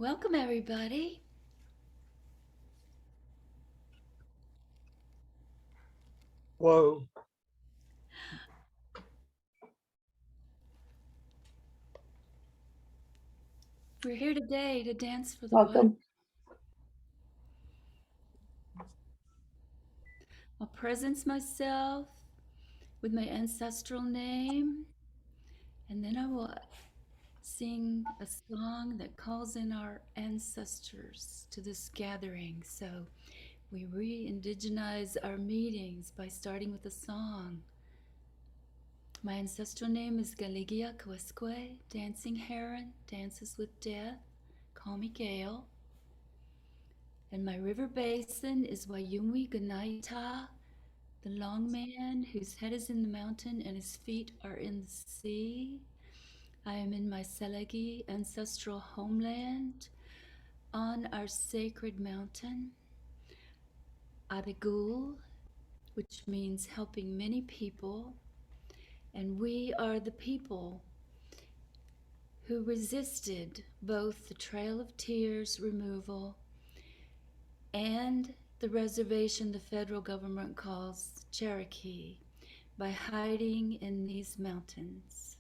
Welcome, everybody. Whoa. We're here today to dance for the water. Welcome. I'll presence myself with my ancestral name, and then I will sing a song that calls in our ancestors to this gathering. So we re-indigenize our meetings by starting with a song. My ancestral name is Galigia Kwesque, dancing heron, dances with death. Call me Gale. And my river basin is Wayumi Ganaita, the long man whose head is in the mountain and his feet are in the sea. I am in my Selegi ancestral homeland on our sacred mountain, Adagul, which means helping many people. And we are the people who resisted both the Trail of Tears removal and the reservation the federal government calls Cherokee by hiding in these mountains.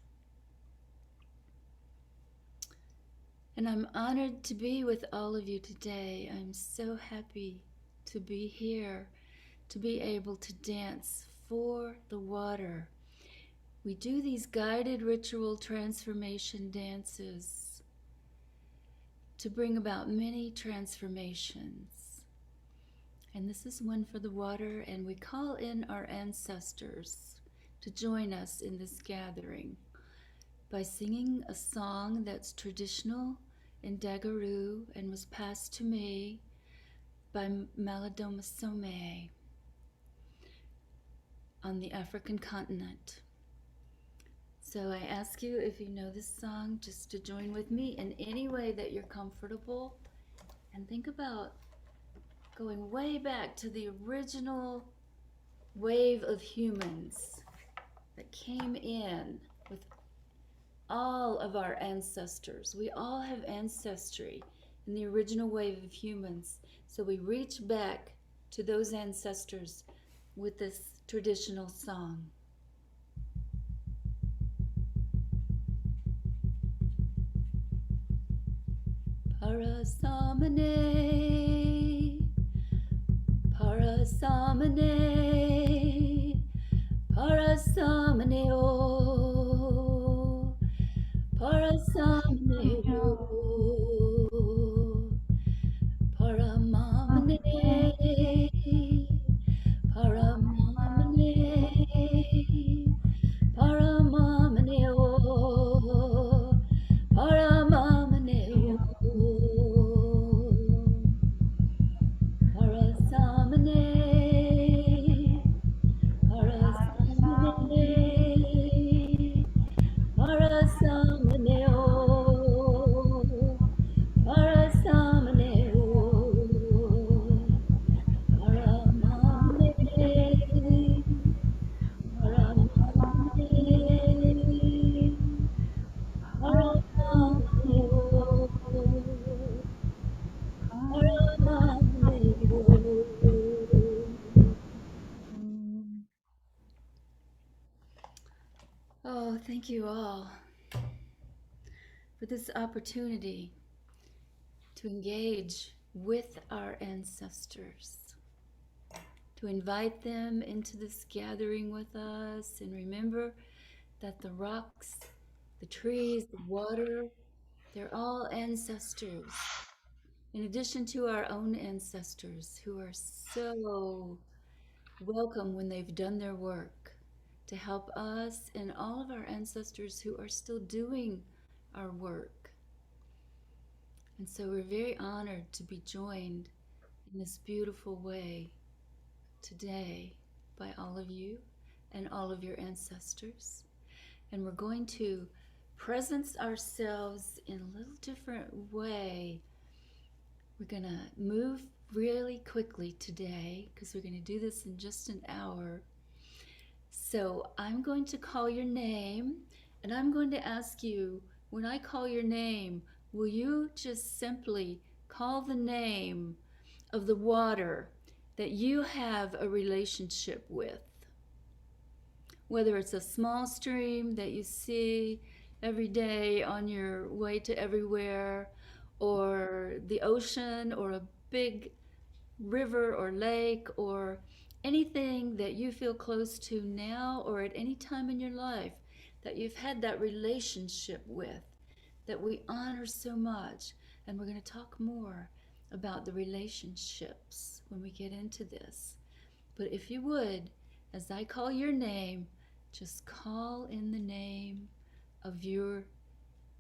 And I'm honored to be with all of you today. I'm so happy to be here, to be able to dance for the water. We do these guided ritual transformation dances to bring about many transformations. And this is one for the water, and we call in our ancestors to join us in this gathering by singing a song that's traditional in Dagaroo and was passed to me by Malidoma Some on the African continent. So I ask you, if you know this song, just to join with me in any way that you're comfortable, and think about going way back to the original wave of humans that came in with all of our ancestors. We all have ancestry in the original wave of humans. So we reach back to those ancestors with this traditional song. Parasamane, Parasamane, Parasamane, oh, Parasamane, oh, Paramamane, Paramamane, Paramamane, oh, Paramamane, oh, Parasamane, Parasamane, Parasamane, oh, Parasamane, oh, Paramamane, Paramamane, Paramamane, oh, Paramamane, oh. Oh, thank you all for this opportunity to engage with our ancestors, to invite them into this gathering with us, and remember that the rocks, the trees, the water, they're all ancestors, in addition to our own ancestors who are so welcome when they've done their work to help us, and all of our ancestors who are still doing our work. And so we're very honored to be joined in this beautiful way today by all of you and all of your ancestors. And we're going to presence ourselves in a little different way. We're going to move really quickly today because we're going to do this in just an hour. So I'm going to call your name, and I'm going to ask you, when I call your name, will you just simply call the name of the water that you have a relationship with? Whether it's a small stream that you see every day on your way to everywhere, or the ocean, or a big river or lake, or anything that you feel close to now or at any time in your life that you've had that relationship with, that we honor so much. And we're going to talk more about the relationships when we get into this. But if you would, as I call your name, just call in the name of your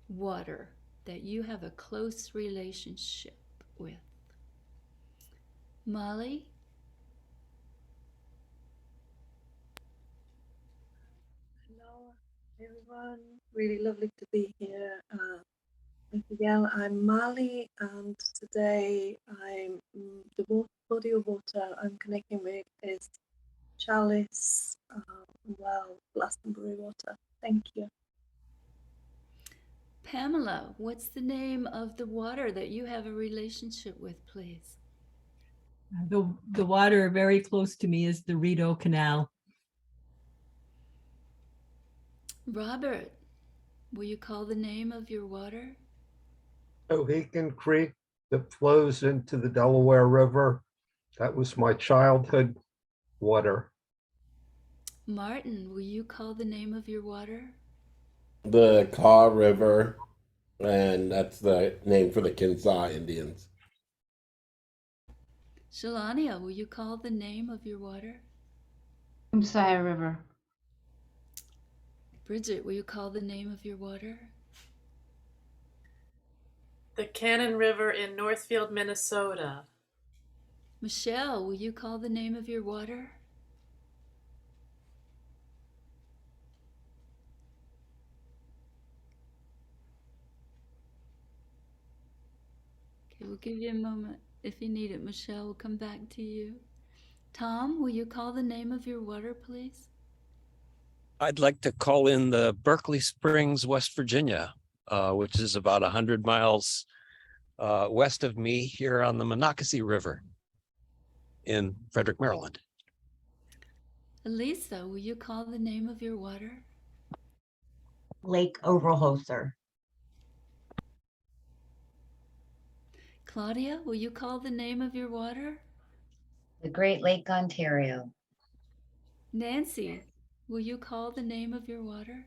water that you have a close relationship with. Molly? Hello, everyone. Really lovely to be here. Once again, I'm Mali, and today the body of water I'm connecting with is chalice, well, Glastonbury water. Thank you. Pamela, what's the name of the water that you have a relationship with, please? The water very close to me is the Rideau Canal. Robert, will you call the name of your water? Mohican Creek that flows into the Delaware River. That was my childhood water. Martin, will you call the name of your water? The Kaw River, and that's the name for the Kansai Indians. Shalania, will you call the name of your water? Messiah River. Bridget, will you call the name of your water? The Cannon River in Northfield, Minnesota. Michelle, will you call the name of your water? Okay, we'll give you a moment. If you need it, Michelle, we'll come back to you. Tom, will you call the name of your water, please? I'd like to call in the Berkeley Springs, West Virginia, which is about 100 miles west of me here on the Monocacy River in Frederick, Maryland. Elisa, will you call the name of your water? Lake Overholser. Claudia, will you call the name of your water? The Great Lake, Ontario. Nancy, will you call the name of your water?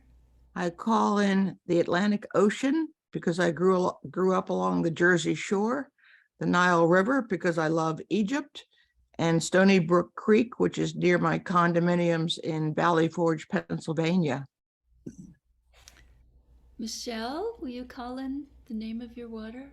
I call in the Atlantic Ocean because I grew up along the Jersey Shore, the Nile River because I love Egypt, and Stony Brook Creek, which is near my condominiums in Valley Forge, Pennsylvania. Michelle, will you call in the name of your water?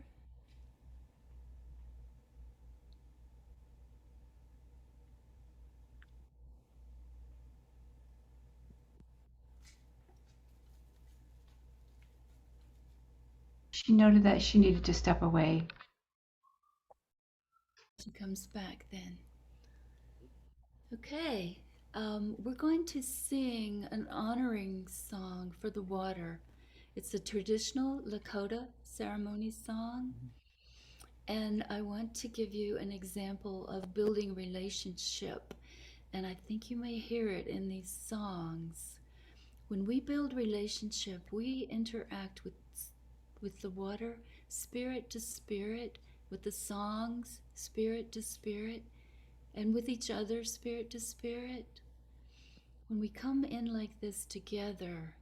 She noted that she needed to step away. She comes back then. Okay, we're going to sing an honoring song for the water. It's a traditional Lakota ceremony song. And I want to give you an example of building relationship. And I think you may hear it in these songs. When we build relationship, we interact with the water, spirit to spirit, with the songs, spirit to spirit, and with each other, spirit to spirit. When we come in like this together,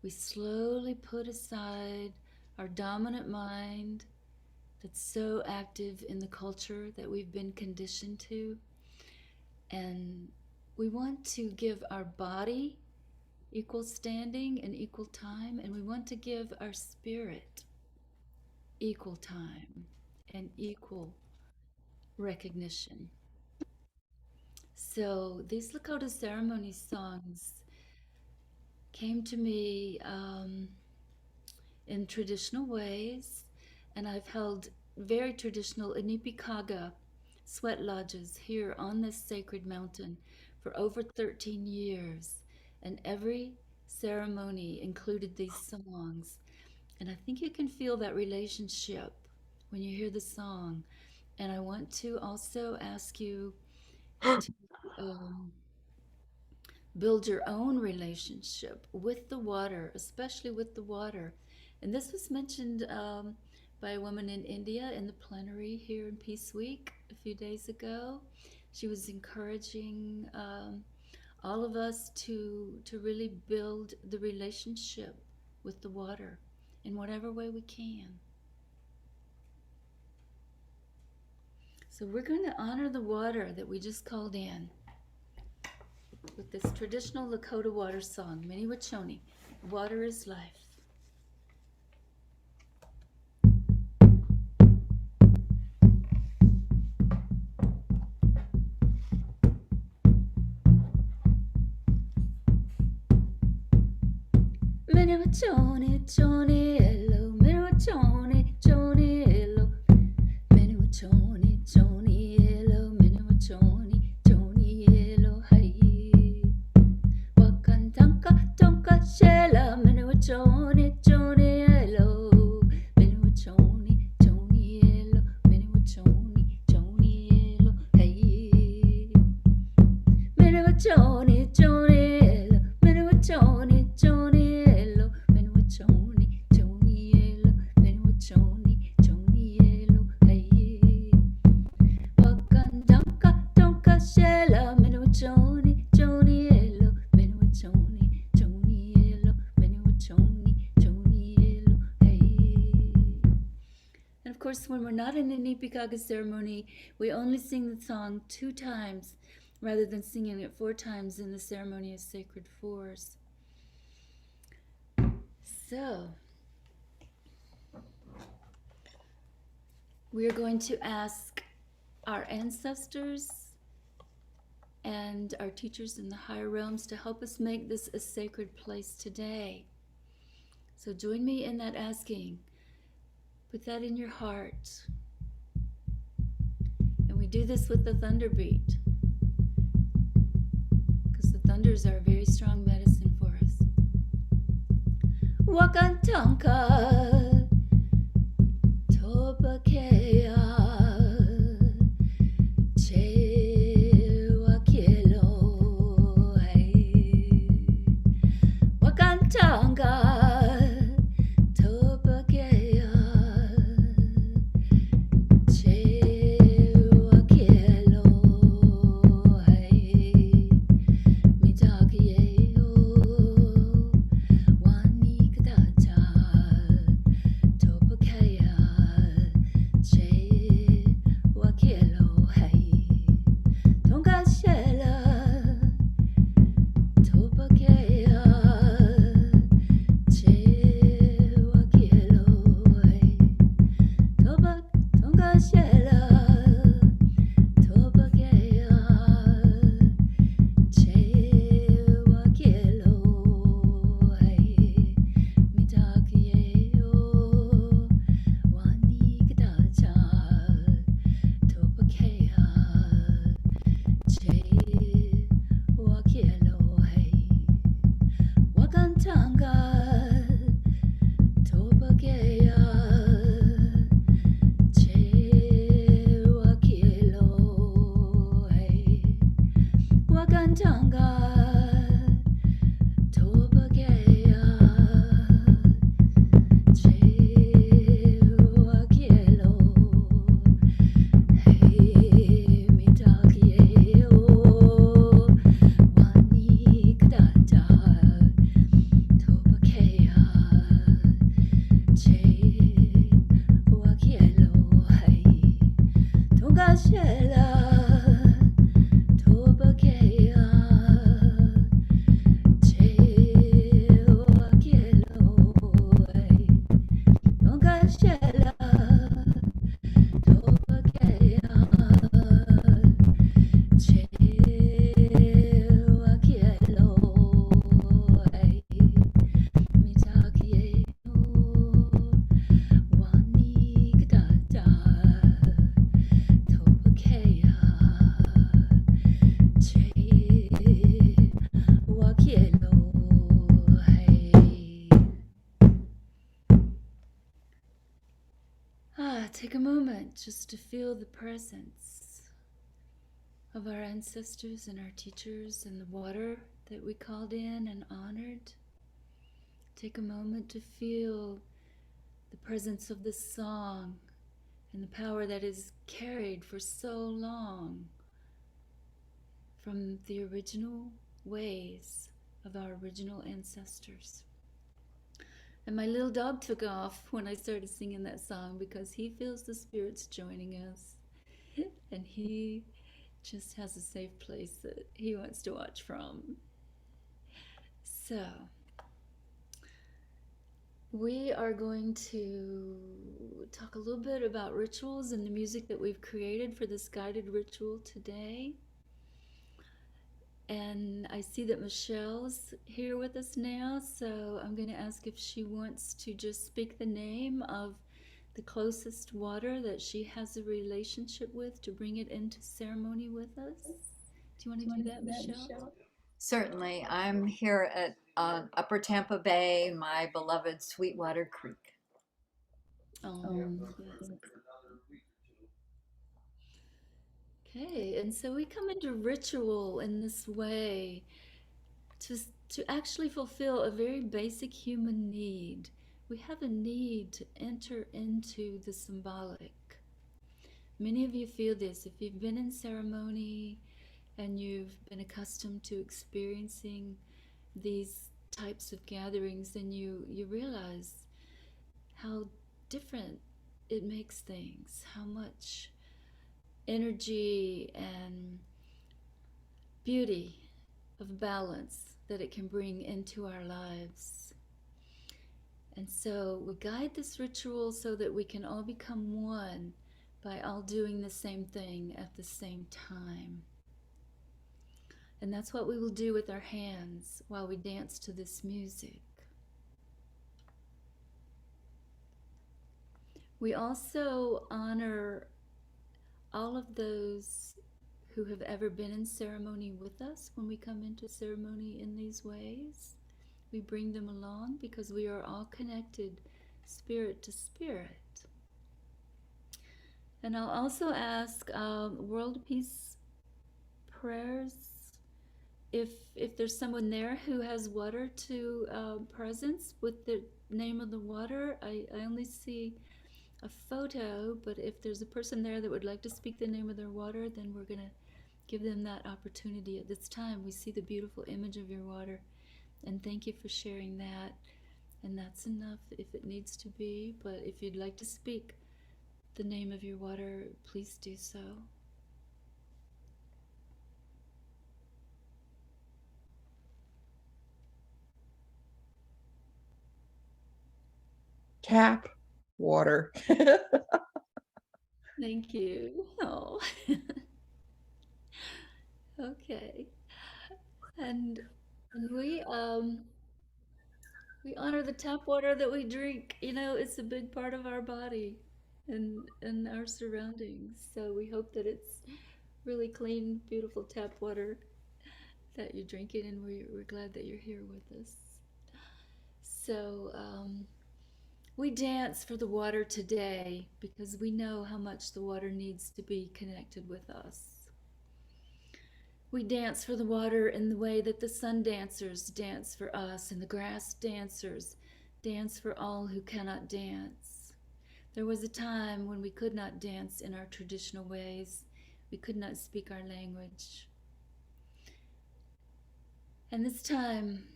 we slowly put aside our dominant mind that's so active in the culture that we've been conditioned to. And we want to give our body equal standing and equal time, and we want to give our spirit equal time and equal recognition. So these Lakota ceremony songs came to me in traditional ways, and I've held very traditional Inipikaga sweat lodges here on this sacred mountain for over 13 years, and every ceremony included these songs. And I think you can feel that relationship when you hear the song. And I want to also ask you to build your own relationship with the water, especially with the water. And this was mentioned by a woman in India in the plenary here in Peace Week a few days ago. She was encouraging all of us to really build the relationship with the water in whatever way we can. So we're going to honor the water that we just called in with this traditional Lakota water song, Mini Wachoni, Water is Life. Mini Wachoni, Choni, Hello, Mini Wachoni, Choni, Hello, Mini Wachoni, Choni, Hello, Mini Wachoni, Choni, Hello, Hai. Wakantanka, Tonka, Shela, Mini Wachoni, Choni, Hello, Mini Wachoni, Choni, Hello, Mini Wachoni, Choni, Hello, Hai. Mini Wachoni, Choni, Hello, Mini Wachoni, Choni. And of course, when we're not in a Nipikaga ceremony, we only sing the song 2 times rather than singing it 4 times in the ceremony of sacred fours. So, we are going to ask our ancestors and our teachers in the higher realms to help us make this a sacred place today. So join me in that asking. Put that in your heart. And we do this with the thunder beat, because the thunders are a very strong medicine for us. Wakantanka Topakea Che Wakielo Wakantanga Topakea Che Wakielo Mitakieo Wanikadacha Topakea Che Wakielo Tongashela Topakea Che Wakielo Tongashela Topakea Che Wakielo Mitakieo Wanikadacha Topakea Che Wakielo Wakantanga Topakea Che Wakielo Wakantanga Topakea Che Wakielo Mitakieo Wanikadacha Topakea Che Wakielo Tongashela Topakea Che Wakielo Tongashela Topakea Che Wakielo Mitakieo Wanikadacha Topakea Che Wakielo take a moment just to feel the presence of our ancestors and our teachers and the water that we called in and honored. Take a moment to feel the presence of this song and the power that is carried for so long from the original ways of our original ancestors. And my little dog took off when I started singing that song because he feels the spirits joining us. And he just has a safe place that he wants to watch from. So, we are going to talk a little bit about rituals and the music that we've created for this guided ritual today. And I see that Michelle's here with us now, so I'm going to ask if she wants to just speak the name of the closest water that she has a relationship with to bring it into ceremony with us. Do you want to do that, Michelle? Certainly. I'm here at Upper Tampa Bay, my beloved Sweetwater Creek. Yes. Okay, and so we come into ritual in this way to actually fulfill a very basic human need. We have a need to enter into the symbolic. Many of you feel this. If you've been in ceremony and you've been accustomed to experiencing these types of gatherings, then you realize how different it makes things, how much energy and beauty of balance that it can bring into our lives. And so we guide this ritual so that we can all become one by all doing the same thing at the same time. And that's what we will do with our hands while we dance to this music. We also honor all of those who have ever been in ceremony with us when we come into ceremony in these ways. We bring them along because we are all connected spirit to spirit. And I'll also ask world peace prayers. If there's someone there who has water to presence with the name of the water, I only see a photo, but if there's a person there that would like to speak the name of their water, then we're going to give them that opportunity at this time. We see the beautiful image of your water, and thank you for sharing that. And that's enough if it needs to be, but if you'd like to speak the name of your water, please do so. Tap water. Thank you. Oh. Okay. And we honor the tap water that we drink. You know, it's a big part of our body and our surroundings. So we hope that it's really clean, beautiful tap water that you're drinking, and we're glad that you're here with us. So we dance for the water today because we know how much the water needs to be connected with us. We dance for the water in the way that the sun dancers dance for us, and the grass dancers dance for all who cannot dance. There was a time when we could not dance in our traditional ways. We could not speak our language. And this time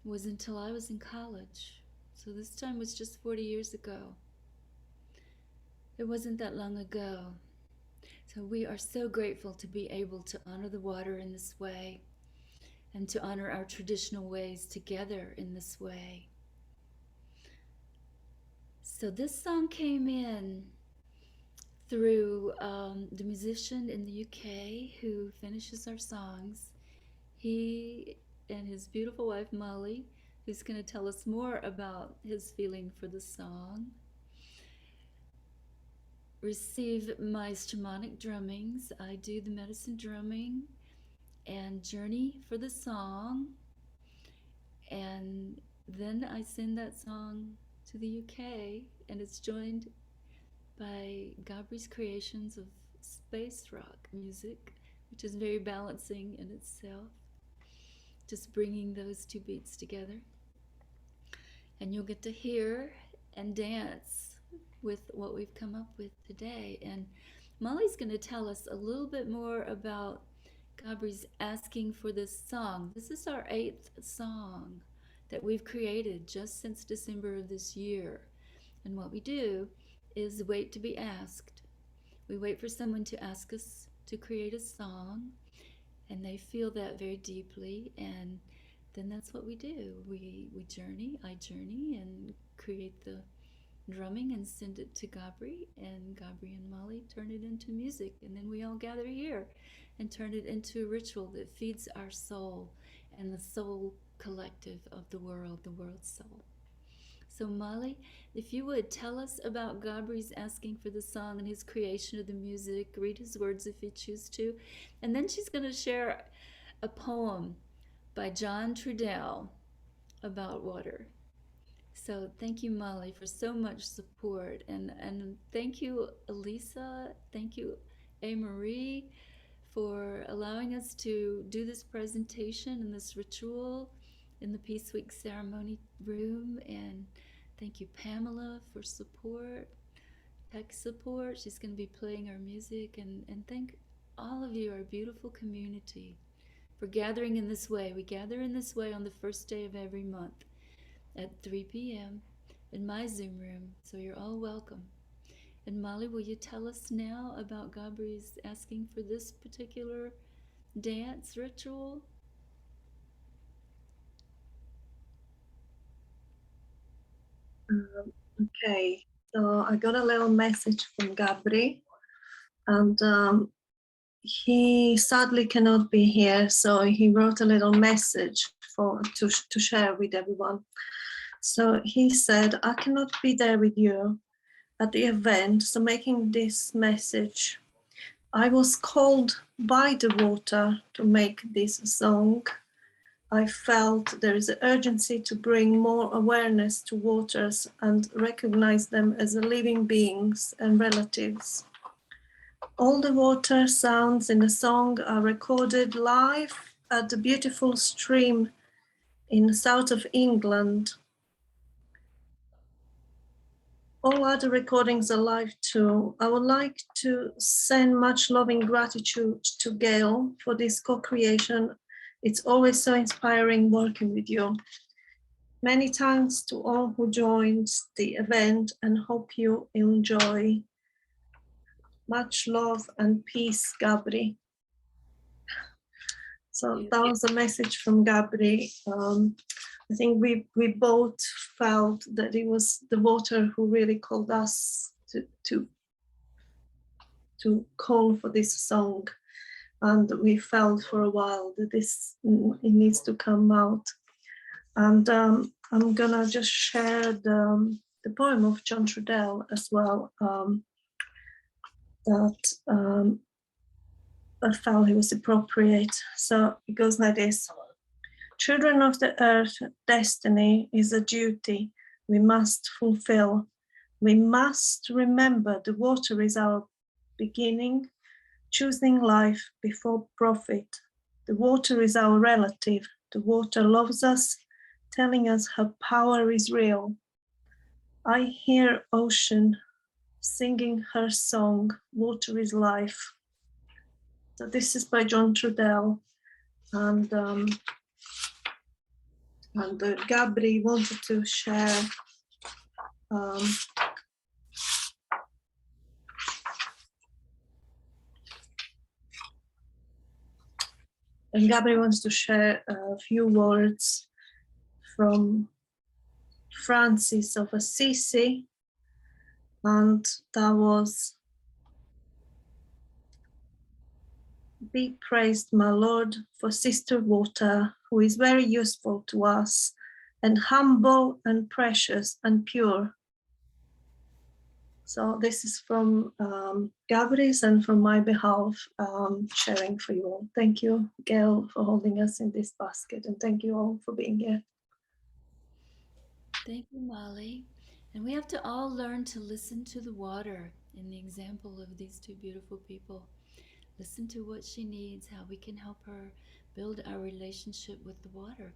was until I was in college. So this time was just 40 years ago. It wasn't that long ago. So we are so grateful to be able to honor the water in this way and to honor our traditional ways together in this way. So this song came in through the musician in the UK who finishes our songs. He and his beautiful wife Molly, who's going to tell us more about his feeling for the song, receive my shamanic drummings. I do the medicine drumming and journey for the song, and then I send that song to the UK, and it's joined by Gabri's creations of space rock music, which is very balancing in itself. Just bringing those two beats together. And you'll get to hear and dance with what we've come up with today. And Molly's going to tell us a little bit more about Gabri's asking for this song. This is our 8th song that we've created just since December of this year. And what we do is wait to be asked. We wait for someone to ask us to create a song, and they feel that very deeply, and then that's what we do. I journey and create the drumming and send it to Gabri, and Gabri and Molly turn it into music, and then we all gather here and turn it into a ritual that feeds our soul and the soul collective of the world's soul. So Molly, if you would tell us about Gabri's asking for the song and his creation of the music, read his words if you choose to, and then she's going to share a poem by John Trudell about water. So thank you, Molly, for so much support, and thank you, Elisa, thank you, A. for allowing us to do this presentation and this ritual in the Peace Week ceremony room, and thank you, Pamela, for support, tech support. She's going to be playing our music, and thank all of you, our beautiful community, for gathering in this way. We gather in this way on the first day of every month at 3 p.m. in my Zoom room, so you're all welcome. And Molly, will you tell us now about Gabri's asking for this particular dance ritual? Okay, so I got a little message from Gabri, and he sadly cannot be here, so he wrote a little message to share with everyone. So he said, I cannot be there with you at the event, so making this message. I was called by the water to make this song. I felt there is an urgency to bring more awareness to waters and recognize them as living beings and relatives. All the water sounds in the song are recorded live at the beautiful stream in the south of England. All other recordings are live too. I would like to send much loving gratitude to Gail for this co-creation. It's always so inspiring working with you. Many thanks to all who joined the event, and hope you enjoy. Much love and peace, Gabri. So that was a message from Gabri. I think we both felt that it was the water who really called us to call for this song, and we felt for a while that it needs to come out. And I'm gonna just share the poem of John Trudell as well, that I felt it was appropriate. So it goes like this. Children of the earth, destiny is a duty we must fulfill. We must remember the water is our beginning, choosing life before profit. The water is our relative. The water loves us, telling us her power is real. I hear ocean singing her song, water is life. So this is by John Trudell, and Gabri wanted to share and Gabri wants to share a few words from Francis of Assisi, and that was, be praised, my Lord, for Sister Water, who is very useful to us, and humble and precious and pure. So this is from Gabri's and from my behalf, sharing for you all. Thank you, Gail, for holding us in this basket, and thank you all for being here. Thank you, Molly. And we have to all learn to listen to the water in the example of these two beautiful people. Listen to what she needs, how we can help her build our relationship with the water.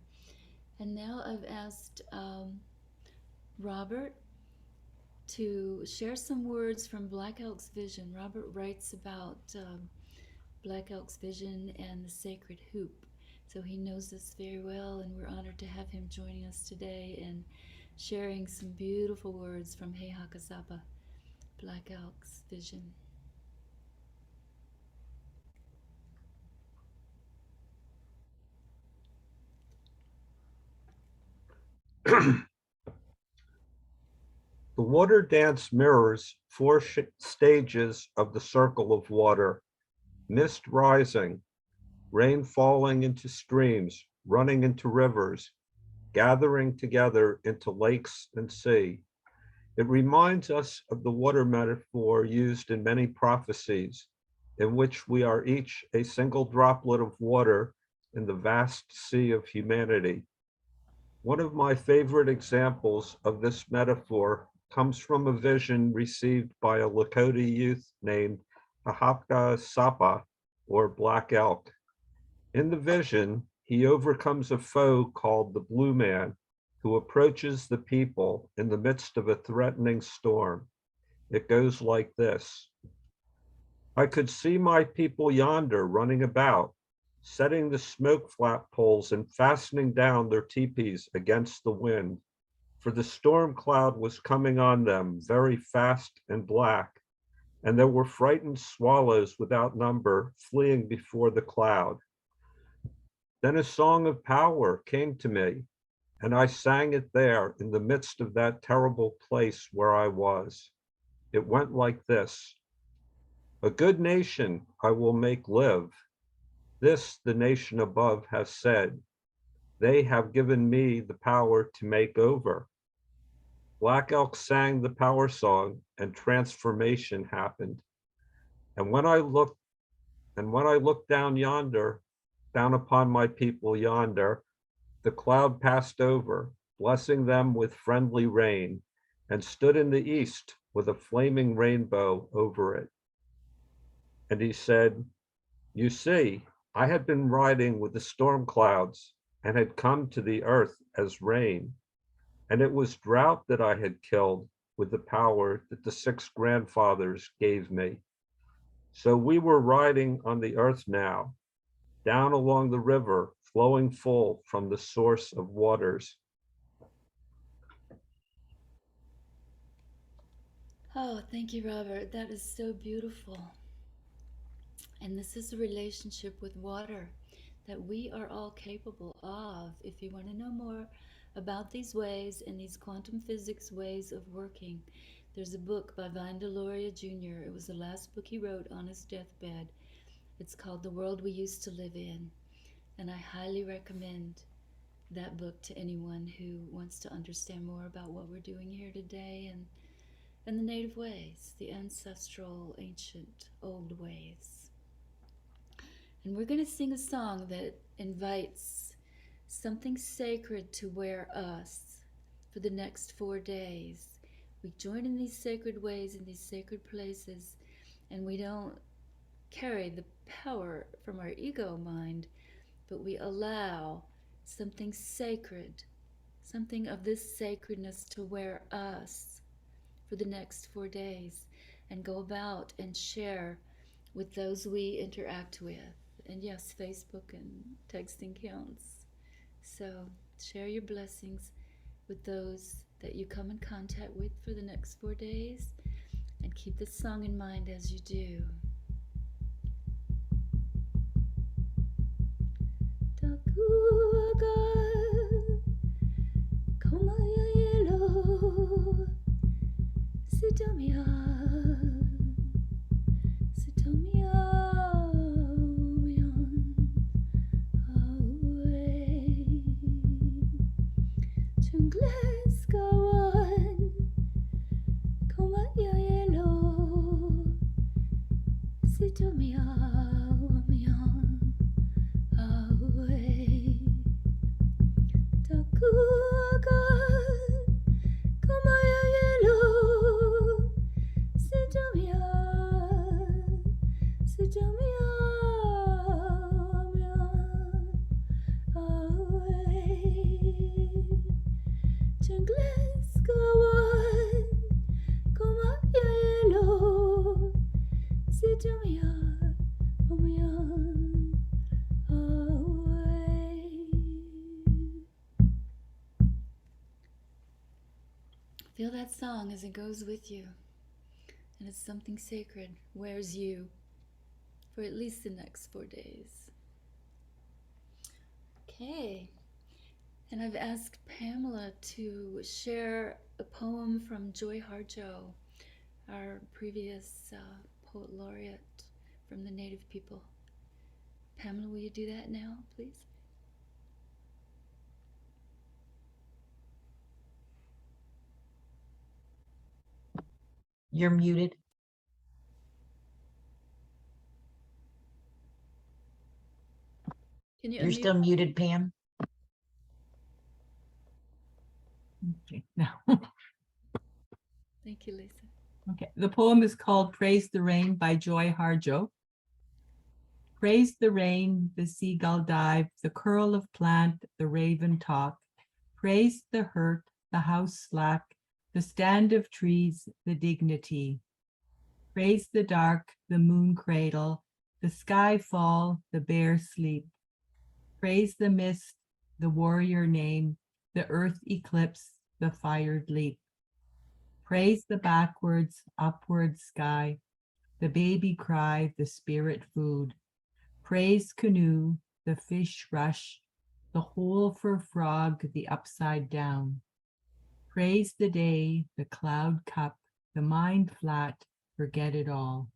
And now I've asked Robert to share some words from Black Elk's vision. Robert writes about Black Elk's vision and the sacred hoop. So he knows this very well, and we're honored to have him joining us today and sharing some beautiful words from He Hakazaba, Black Elk's vision. The water dance mirrors four stages of the circle of water: mist rising, rain falling into streams, running into rivers, gathering together into lakes and sea. It reminds us of the water metaphor used in many prophecies, in which we are each a single droplet of water in the vast sea of humanity. One of my favorite examples of this metaphor comes from a vision received by a Lakota youth named Ahapka Sapa, or Black Elk. In the vision, he overcomes a foe called the Blue Man, who approaches the people in the midst of a threatening storm. It goes like this: I could see my people yonder running about, setting the smoke flap poles and fastening down their teepees against the wind, for the storm cloud was coming on them very fast and black, and there were frightened swallows without number fleeing before the cloud. Then a song of power came to me, and I sang it there in the midst of that terrible place where I was. It went like this: a good nation I will make live. This the nation above has said. They have given me the power to make over. Black Elk sang the power song, and transformation happened. And when I looked down yonder, down upon my people yonder, the cloud passed over, blessing them with friendly rain, and stood in the east with a flaming rainbow over it. And he said, you see, I had been riding with the storm clouds and had come to the earth as rain. And it was drought that I had killed with the power that the 6 grandfathers gave me. So we were riding on the earth now, down along the river, flowing full from the source of waters. Oh, thank you, Robert. That is so beautiful. And this is a relationship with water that we are all capable of. If you want to know more about these ways and these quantum physics ways of working, there's a book by Vine Deloria Jr. It was the last book he wrote on his deathbed. It's called The World We Used to Live In. And I highly recommend that book to anyone who wants to understand more about what we're doing here today and the native ways, the ancestral, ancient, old ways. And we're going to sing a song that invites something sacred to wear us for the next 4 days. We join in these sacred ways, in these sacred places, and we don't carry the power from our ego mind, but we allow something sacred, something of this sacredness to wear us for the next 4 days, and go about and share with those we interact with. And yes, Facebook and texting counts. So share your blessings with those that you come in contact with for the next 4 days, and keep this song in mind as you do. Takuaga, komaya yellow, sitamia, sitamia, mion, away, chungles kawan, komaya yellow, sitamia, mion, away. Takuaga, komaya yellow, sitamia. Kawan, kumayelo, sitamya, umayan, away. Feel that song as it goes with you, and it's something sacred, wears you for at least the next 4 days. Okay, and I've asked Pamela to share a poem from Joy Harjo, our previous poet laureate from the Native people. Pamela, will you do that now, please? You're muted. Can you You're unmute? still muted, Pam. Okay, now. Thank you, Lisa. Okay, the poem is called Praise the Rain by Joy Harjo. Praise the rain, the seagull dive, the curl of plant, the raven talk. Praise the hurt, the house slack, the stand of trees, the dignity. Praise the dark, the moon cradle, the sky fall, the bear sleep. Praise the mist, the warrior name, the earth eclipse, the fired leap. Praise the backwards, upward sky, the baby cry, the spirit food. Praise canoe, the fish rush, the hole for frog, the upside down. Praise the day, the cloud cup, the mind flat, forget it all.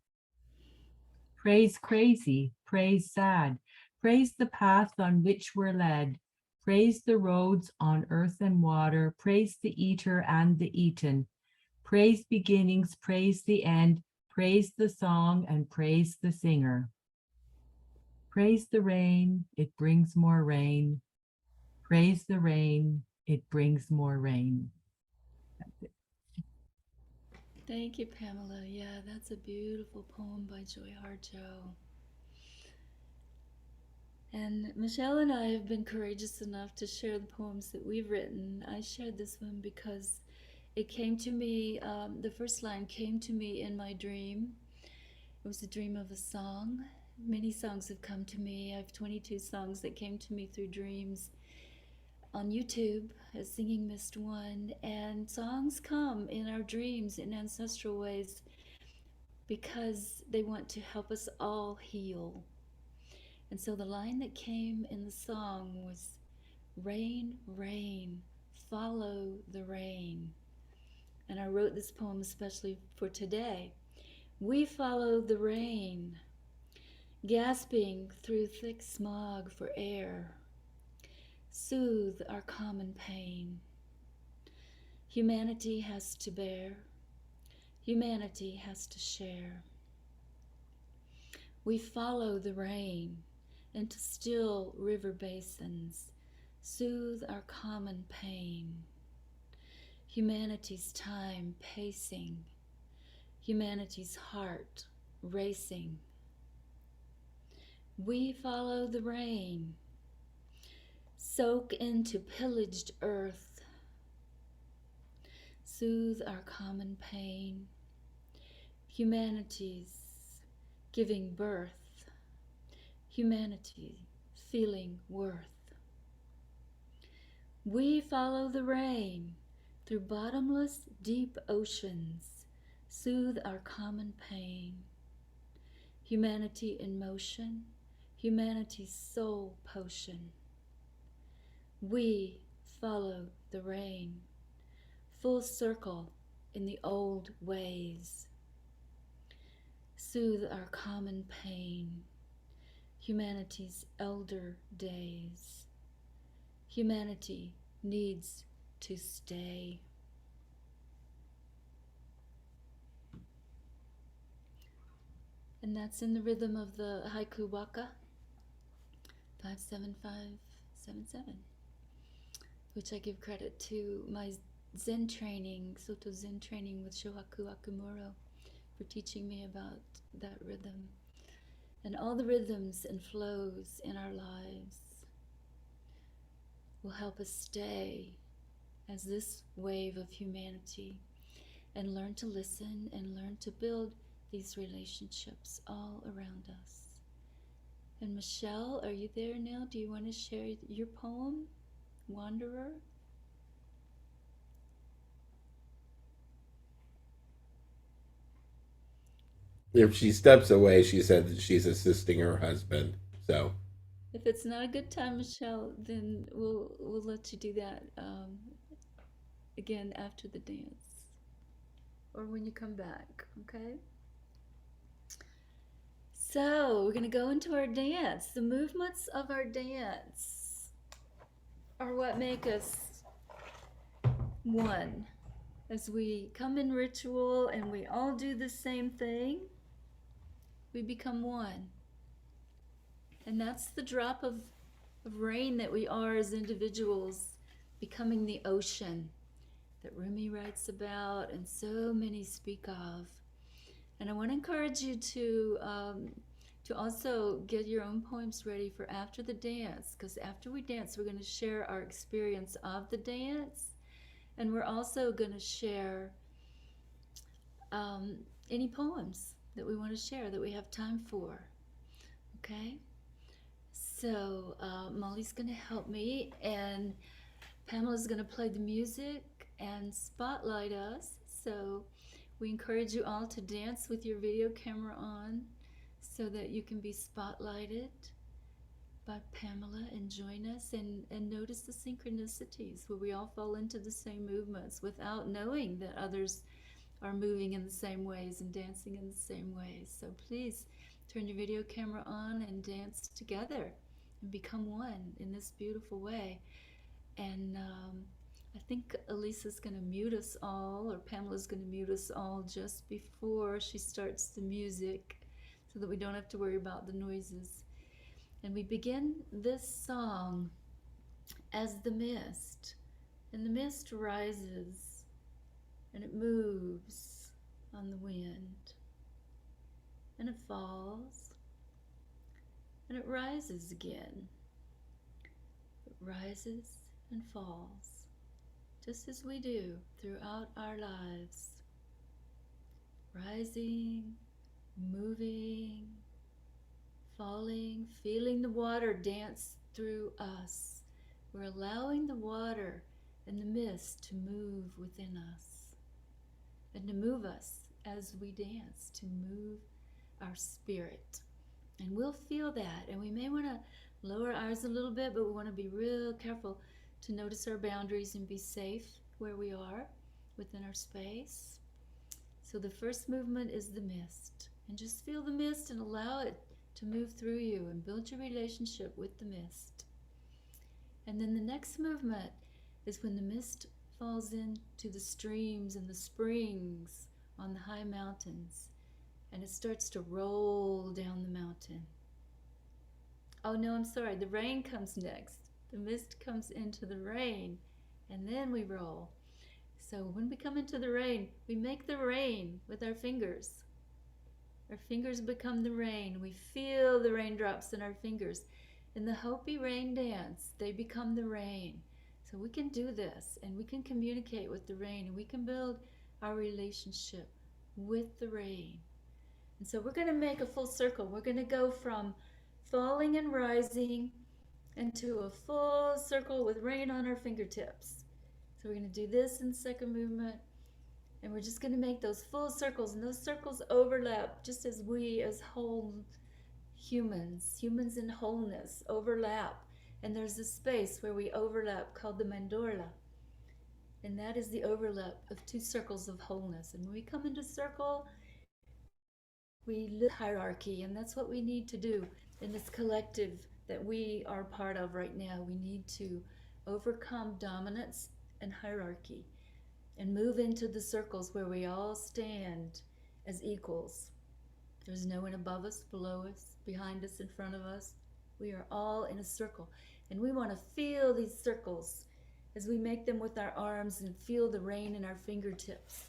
Praise crazy, praise sad, praise the path on which we're led. Praise the roads on earth and water, praise the eater and the eaten. Praise beginnings, praise the end, praise the song and praise the singer. Praise the rain, it brings more rain. Praise the rain, it brings more rain. That's it. Thank you, Pamela. Yeah, that's a beautiful poem by Joy Harjo. And Michelle and I have been courageous enough to share the poems that we've written. I shared this one because it came to me, the first line came to me in my dream. It was a dream of a song. Many songs have come to me. I have 22 songs that came to me through dreams on YouTube as Singingmist 1. And songs come in our dreams in ancestral ways because they want to help us all heal. And so the line that came in the song was, rain, rain, follow the rain. And I wrote this poem especially for today. We follow the rain, gasping through thick smog for air. Soothe our common pain. Humanity has to bear. Humanity has to share. We follow the rain into still river basins. Soothe our common pain. Humanity's time pacing. Humanity's heart racing. We follow the rain. Soak into pillaged earth. Soothe our common pain. Humanity's giving birth. Humanity feeling worth. We follow the rain through bottomless deep oceans. Soothe our common pain. Humanity in motion. Humanity's soul potion. We follow the rain, full circle in the old ways. Soothe our common pain, humanity's elder days. Humanity needs to stay. And that's in the rhythm of the haiku waka, 57577, which I give credit to my Zen training, Soto Zen training with Shohaku Akumuro, for teaching me about that rhythm. And all the rhythms and flows in our lives will help us stay as this wave of humanity, and learn to listen and learn to build these relationships all around us. And Michelle, are you there now? Do you want to share your poem, Wanderer? If she steps away, she said that she's assisting her husband. So If it's not a good time, Michelle, then we'll let you do that again after the dance, or when you come back, okay? So we're gonna go into our dance. The movements of our dance are what make us one. As we come in ritual and we all do the same thing, we become one. And that's the drop of rain that we are as individuals, becoming the ocean that Rumi writes about and so many speak of. And I want to encourage you to also get your own poems ready for after the dance, because after we dance, we're going to share our experience of the dance, and we're also going to share any poems that we want to share that we have time for. Okay? So Molly's going to help me, and Pamela's going to play the music and spotlight us. So we encourage you all to dance with your video camera on so that you can be spotlighted by Pamela and join us and notice the synchronicities where we all fall into the same movements without knowing that others are moving in the same ways and dancing in the same ways. So please turn your video camera on and dance together and become one in this beautiful way. And I think Elisa's going to mute us all, or Pamela's going to mute us all just before she starts the music so that we don't have to worry about the noises. And we begin this song as the mist. And the mist rises and it moves on the wind. And it falls and it rises again. It rises and falls, just as we do throughout our lives. Rising, moving, falling, feeling the water dance through us. We're allowing the water and the mist to move within us and to move us as we dance, to move our spirit. And we'll feel that, and we may want to lower ours a little bit, but we want to be real careful to notice our boundaries and be safe where we are within our space. So the first movement is the mist, and just feel the mist and allow it to move through you and build your relationship with the mist. And then the next movement is when the mist falls into the streams and the springs on the high mountains, and it starts to roll down the mountain. Oh no, I'm sorry, the rain comes next. The mist comes into the rain, and then we roll. So when we come into the rain, we make the rain with our fingers. Our fingers become the rain. We feel the raindrops in our fingers. In the Hopi rain dance, they become the rain. So we can do this, and we can communicate with the rain, and we can build our relationship with the rain. And so we're going to make a full circle. We're going to go from falling and rising into a full circle with rain on our fingertips. So we're going to do this in the second movement, and we're just going to make those full circles, and those circles overlap just as we as whole humans in wholeness overlap. And there's a space where we overlap called the mandorla, and that is the overlap of two circles of wholeness. And when we come into circle, we live hierarchy, and that's what we need to do in this collective that we are part of right now. We need to overcome dominance and hierarchy and move into the circles where we all stand as equals. There's no one above us, below us, behind us, in front of us. We are all in a circle, and we want to feel these circles as we make them with our arms and feel the rain in our fingertips.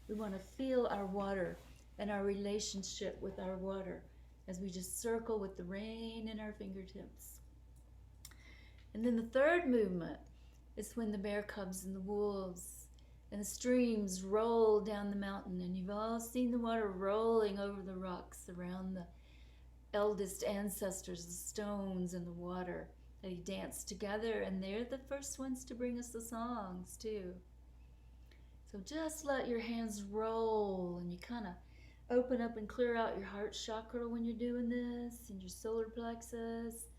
We want to feel our water and our relationship with our water as we just circle with the rain in our fingertips. And then the third movement It's when the bear cubs and the wolves and the streams roll down the mountain, and you've all seen the water rolling over the rocks around the eldest ancestors, the stones and the water. They dance together, and they're the first ones to bring us the songs too. So just let your hands roll, and you kind of open up and clear out your heart chakra when you're doing this, and your solar plexus,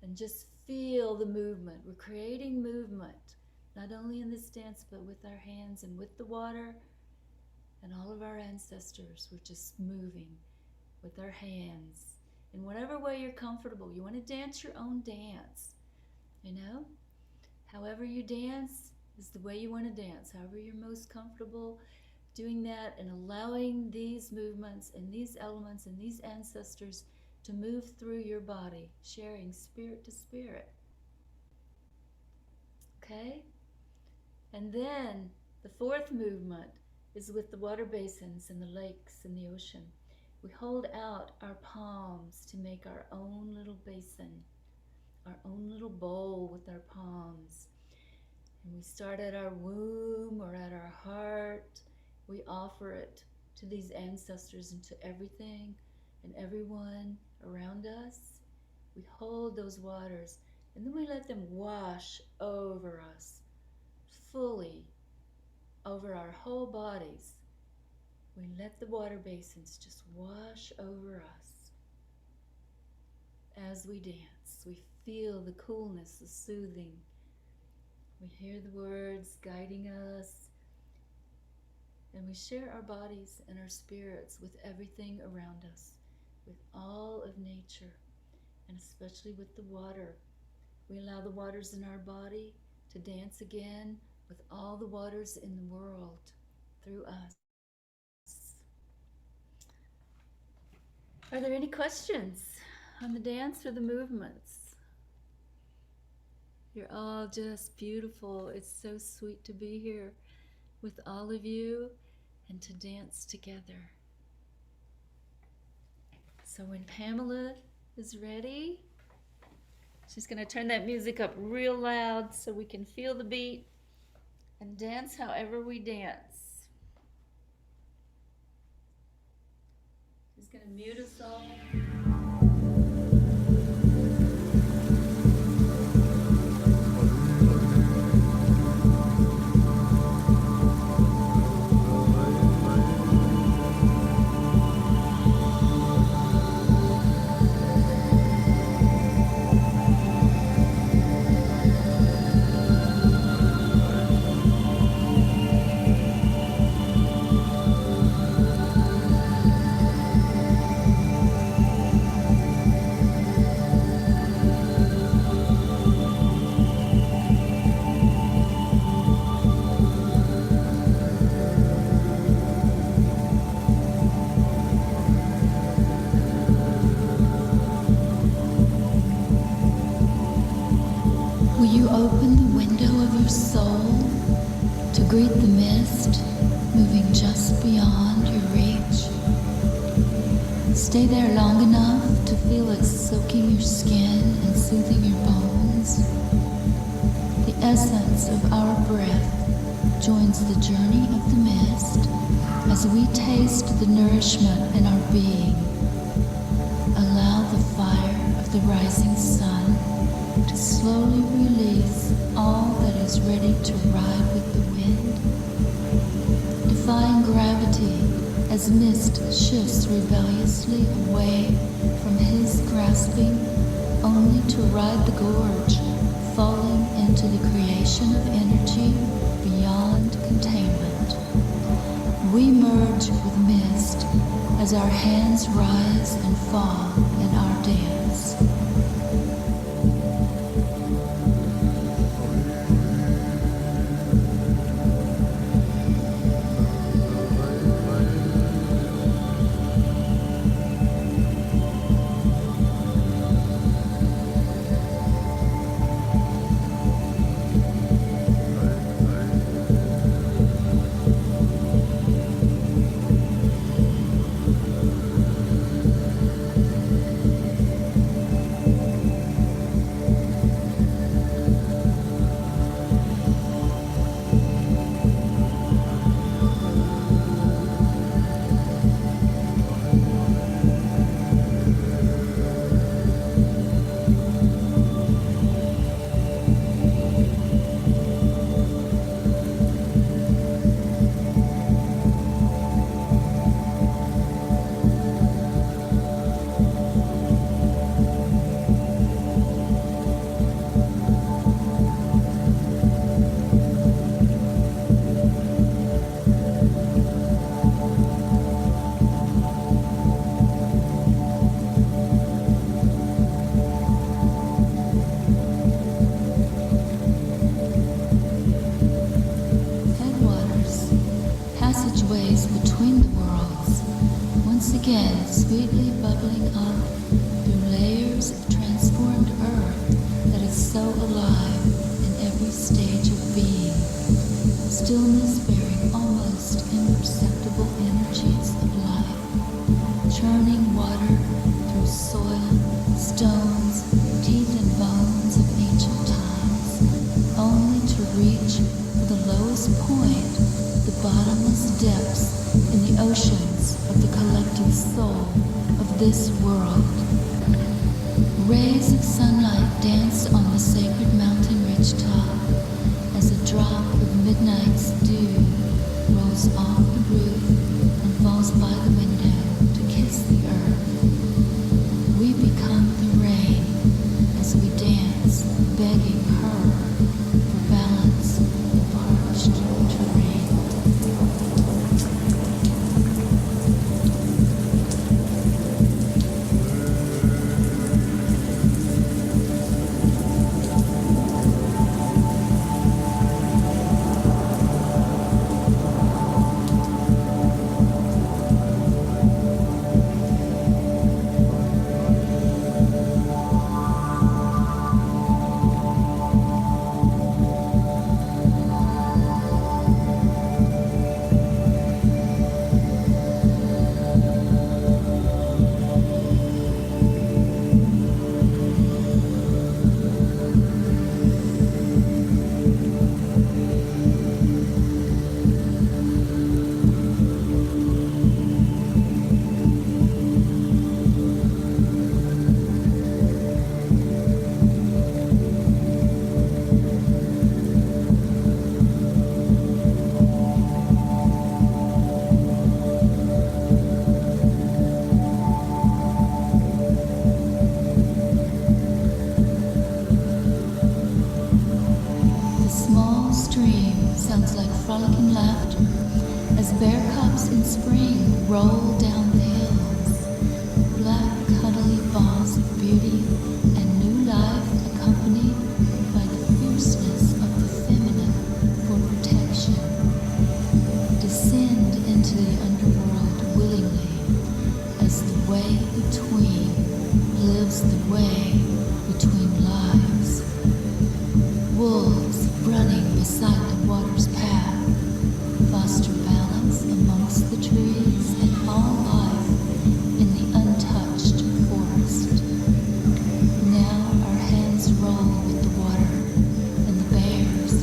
and just feel the movement. We're creating movement, not only in this dance, but with our hands and with the water and all of our ancestors. We're just moving with our hands in whatever way you're comfortable. You want to dance your own dance, you know? However you dance is the way you want to dance. However you're most comfortable doing that, and allowing these movements and these elements and these ancestors to move through your body, sharing spirit to spirit. Okay? And then the fourth movement is with the water basins and the lakes and the ocean. We hold out our palms to make our own little basin, our own little bowl with our palms. And we start at our womb or at our heart. We offer it to these ancestors and to everything and everyone around us. We hold those waters, and then we let them wash over us, fully over our whole bodies. We let the water basins just wash over us as we dance. We feel the coolness, the soothing. We hear the words guiding us, and we share our bodies and our spirits with everything around us, with all of nature, and especially with the water. We allow the waters in our body to dance again with all the waters in the world through us. Are there any questions on the dance or the movements? You're all just beautiful. It's so sweet to be here with all of you and to dance together. So when Pamela is ready, she's going to turn that music up real loud so we can feel the beat and dance however we dance. She's going to mute us all. Will you open the window of your soul to greet the mist moving just beyond your reach? Stay there long enough to feel it soaking your skin and soothing your bones. The essence of our breath joins the journey of the mist as we taste the nourishment in our being. Allow the fire of the rising sun to slowly release all that is ready to ride with the wind. Defying gravity as mist shifts rebelliously away from his grasping, only to ride the gorge, falling into the creation of energy beyond containment. We merge with mist as our hands rise and fall in our dance. passageways between the worlds, once again sweetly bubbling up through layers of transformed earth that is so alive in every stage of being, stillness bearing almost imperceptible energies of life, churning water through soil, stones, teeth and bones of ancient times, only to reach for the lowest point, the bottomless depths in the oceans of the collective soul of this world. Rays of sunlight dance on the sacred mountain ridge top as a drop of midnight's dew rolls off the roof and falls by the window to kiss the earth. We become the rain as we dance, begging her for balance in parched terrain. Frolicking laughter as bear cubs in spring roll down the hills. Black, cuddly balls of beauty and new life accompanied by the fierceness of the feminine for protection. Descend into the underworld willingly as the way between lives the way between lives. Wolves running beside the water's path foster balance amongst the trees and all life in the untouched forest. Now our hands roll with the water and the bears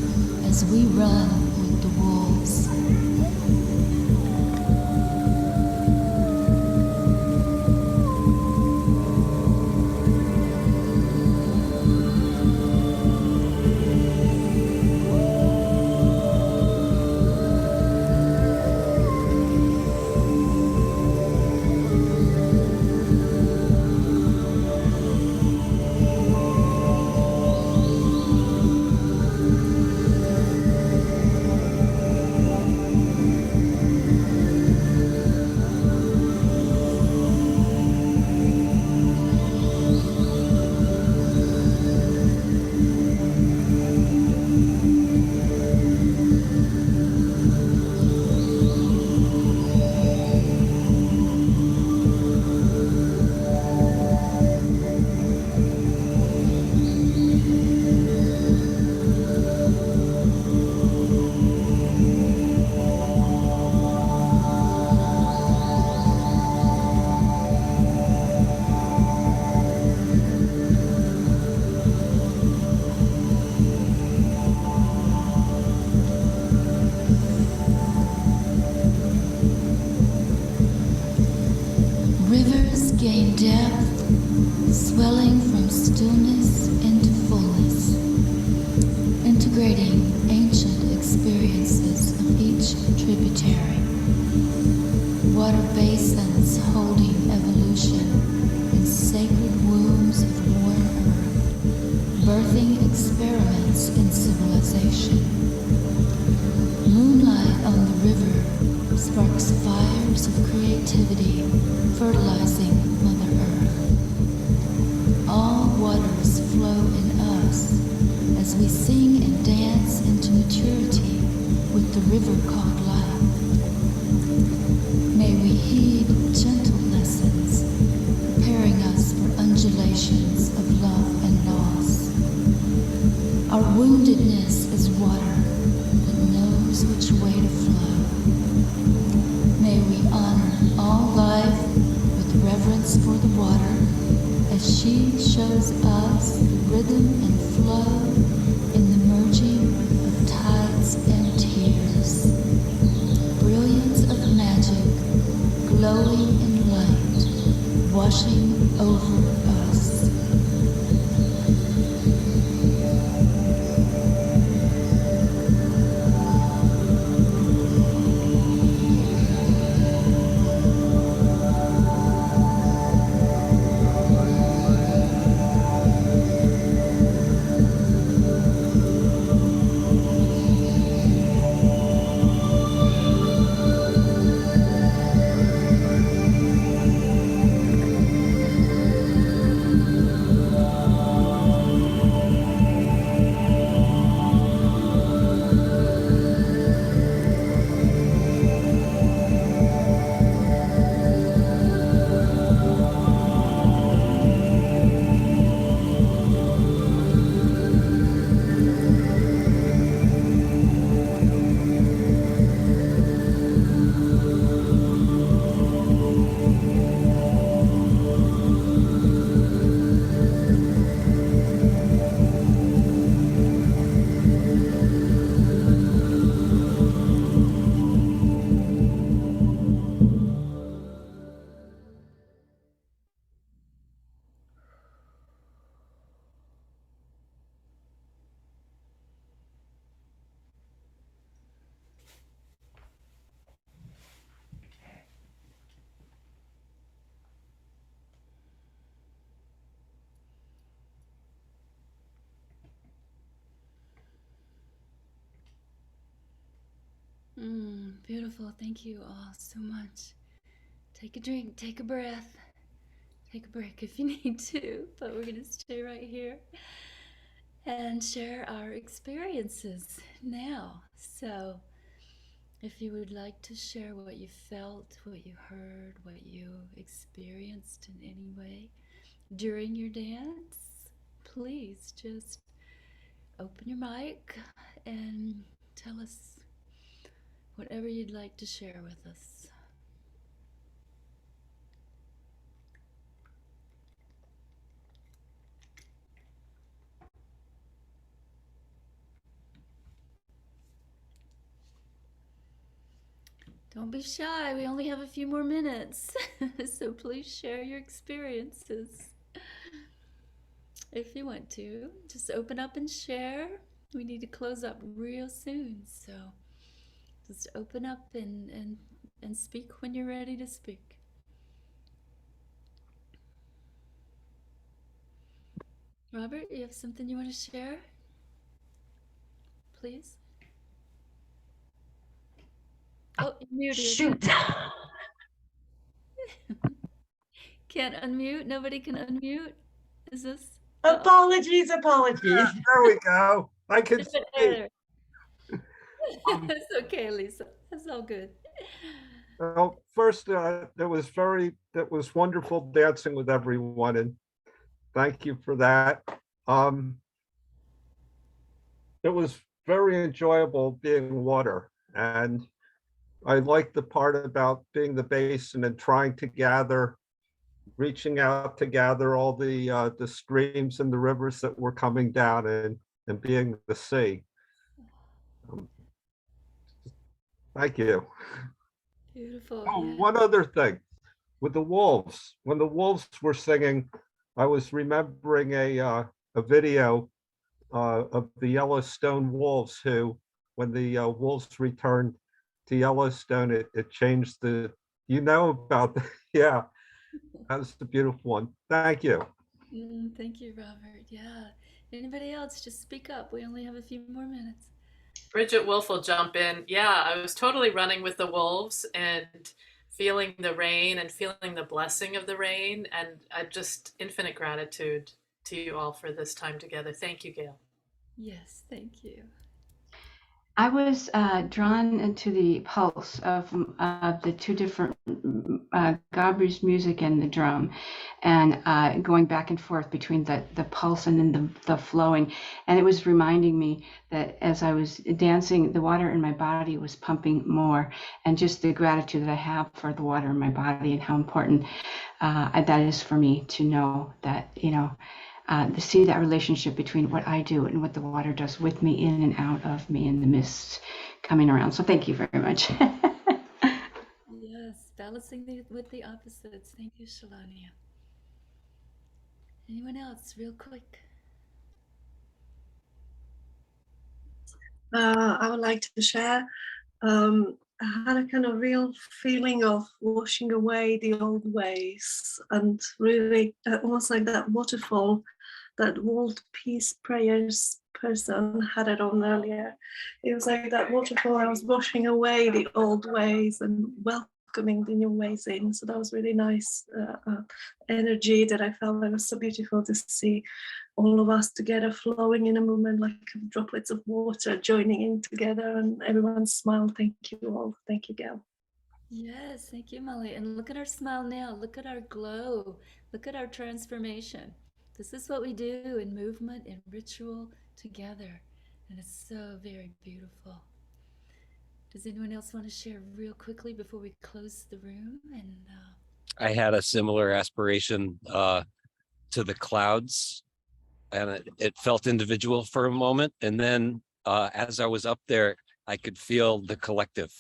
as we run with the wolves. Rivers gain depth, swelling from stillness into fullness, integrating ancient experiences of each tributary. Water basins holding evolution in sacred wombs of worn earth, birthing experiments in civilization. Moonlight on the river sparks fires of creativity, fertilizing Mother Earth. All waters flow in us as we sing and dance into maturity with the river called life. water as she shows us the rhythm and flow in the merging of tides and tears. Brilliance of magic, glowing in light, washing over us. Beautiful. Thank you all so much. Take a drink, take a breath, take a break if you need to, but we're going to stay right here and share our experiences now. So, if you would like to share what you felt, what you heard, what you experienced in any way during your dance, please just open your mic and tell us whatever you'd like to share with us. Don't be shy, we only have a few more minutes, so please share your experiences. If you want to, just open up and share. We need to close up real soon, so just open up and speak when you're ready to speak. Robert, you have something you want to share? Please. Oh, you're muted. Shoot. Can't unmute? Nobody can unmute? Is this? Apologies. There we go. I can speak. It's okay, Lisa. That's all good. Well, first, that was wonderful dancing with everyone, and thank you for that. It was very enjoyable being water, and I like the part about being the basin and trying to gather, reaching out to gather all the streams and the rivers that were coming down and being the sea. Thank you. Beautiful. Oh, Yeah. one other thing. With the wolves, when the wolves were singing, I was remembering a video of the Yellowstone wolves who, when the wolves returned to Yellowstone, it changed the, about the, yeah, that was the beautiful one. Thank you. Thank you, Robert. Yeah. Anybody else, just speak up. We only have a few more minutes. Bridget Wolf will jump in. Yeah, I was totally running with the wolves and feeling the rain and feeling the blessing of the rain. And I just infinite gratitude to you all for this time together. Thank you, Gail. Yes, thank you. I was drawn into the pulse of the two different Gabri's music and the drum, and going back and forth between the pulse and then the flowing. And it was reminding me that as I was dancing, the water in my body was pumping more, and just the gratitude that I have for the water in my body and how important that is for me to know that, to see that relationship between what I do and what the water does with me, in and out of me, in the mist coming around. So thank you very much. Yes, balancing with the opposites. Thank you, Shalania. Anyone else, real quick? I would like to share. I had a kind of real feeling of washing away the old ways, and really almost like that waterfall that World Peace Prayers person had it on earlier. It was like that waterfall. I was washing away the old ways and welcoming the new ways in. So that was really nice energy that I felt. It was so beautiful to see all of us together flowing in a movement like droplets of water joining in together, and everyone smiled. Thank you all. Thank you, Gail. Yes, thank you, Molly. And look at our smile now. Look at our glow. Look at our transformation. This is what we do in movement, in ritual together. And it's so very beautiful. Does anyone else want to share real quickly before we close the room? And I had a similar aspiration to the clouds, and it felt individual for a moment. And then as I was up there, I could feel the collective.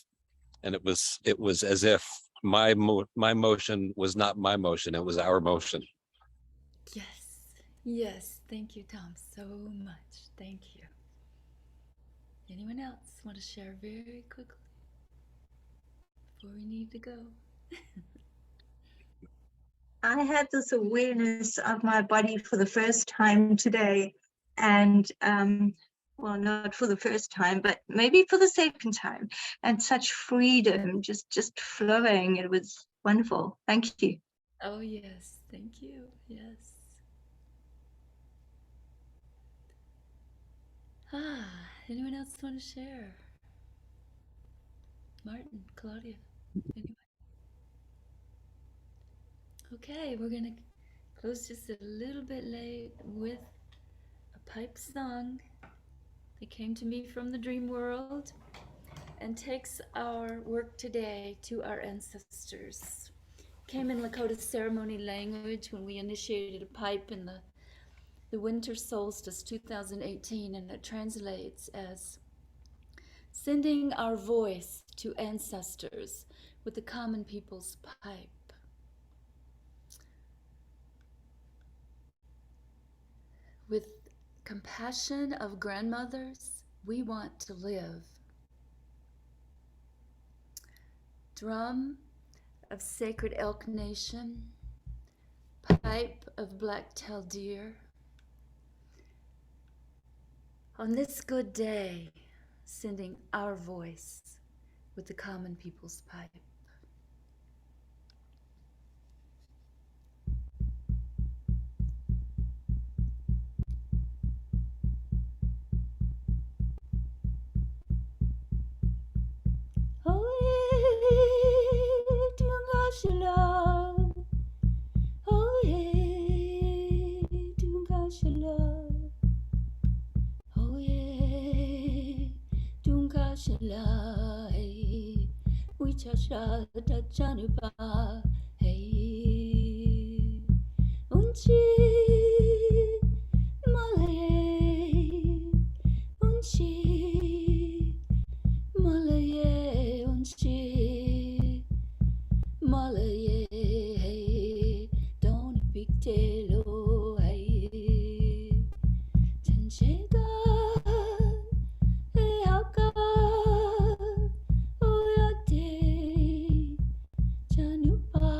And it was as if my motion was not my motion, it was our motion. yes, thank you, Tom, so much. Thank you. Anyone else want to share very quickly before we need to go? I had this awareness of my body for the first time today, and well, not for the first time, but maybe for the second time, and such freedom, just flowing. It was wonderful. Thank you. Oh yes, thank you. Yes. Anyone else want to share? Martin, Claudia, anyone? Okay, we're gonna close just a little bit late with a pipe song that came to me from the dream world and takes our work today to our ancestors. Came in Lakota ceremony language when we initiated a pipe in the winter solstice 2018, and it translates as sending our voice to ancestors with the common people's pipe. With compassion of grandmothers, we want to live. Drum of sacred elk nation, pipe of black-tailed deer. On this good day, sending our voice with the common people's pipe. We cha da chanupa hey unchi malaye unchi malaye unchi malaye hey don't big telo hey chanchega hey haka oyate chanupa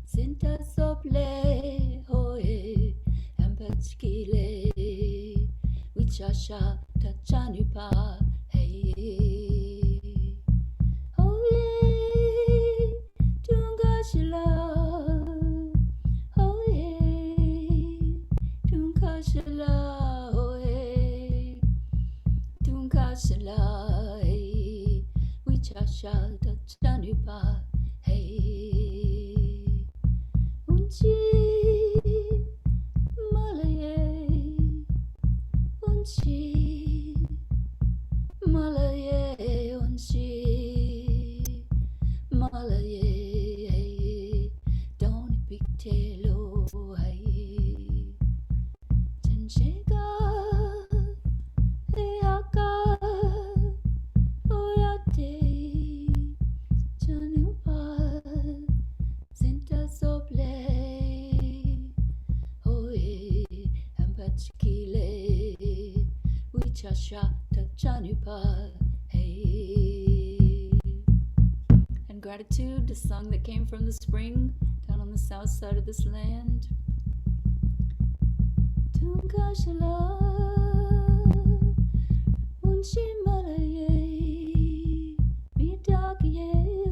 sinta sople hoye ambachkile wichasha ta chanupa hey hoye tungashila hoye tungashila hoye tungashila hey wichasha ta chanupa hey unchi malaye unchi malaye unchi malaye Shasha Tachanupa. Hey. And gratitude, the song that came from the spring down on the south side of this land. Tunkashala Unshimalaye Midakaye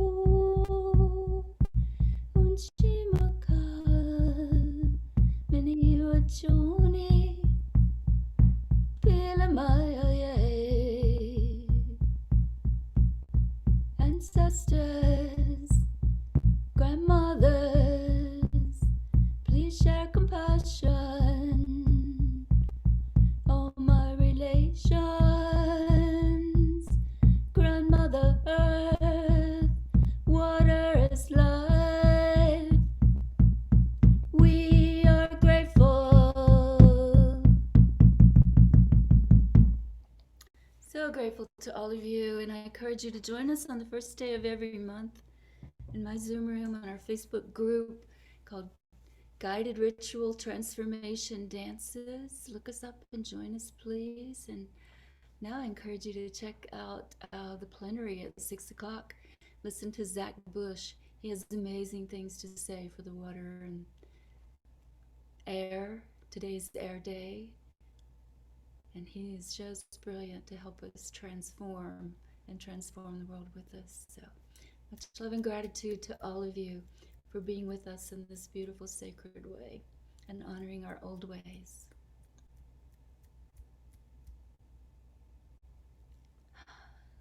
Unshimaka Mini Wachoni Pilamaya. Ancestors, grandmothers, please share compassion. All my relations, grandmother earth, water is life. We are grateful. So grateful to all of you, and I encourage you to join us on the first day of every month in my Zoom room on our Facebook group called Guided Ritual Transformation Dances. Look us up and join us, please. And now I encourage you to check out the plenary at 6 o'clock. Listen to Zach Bush. He has amazing things to say for the water and air. Today's Air Day. And he is just brilliant to help us transform and transform the world with us. So much love and gratitude to all of you for being with us in this beautiful, sacred way and honoring our old ways.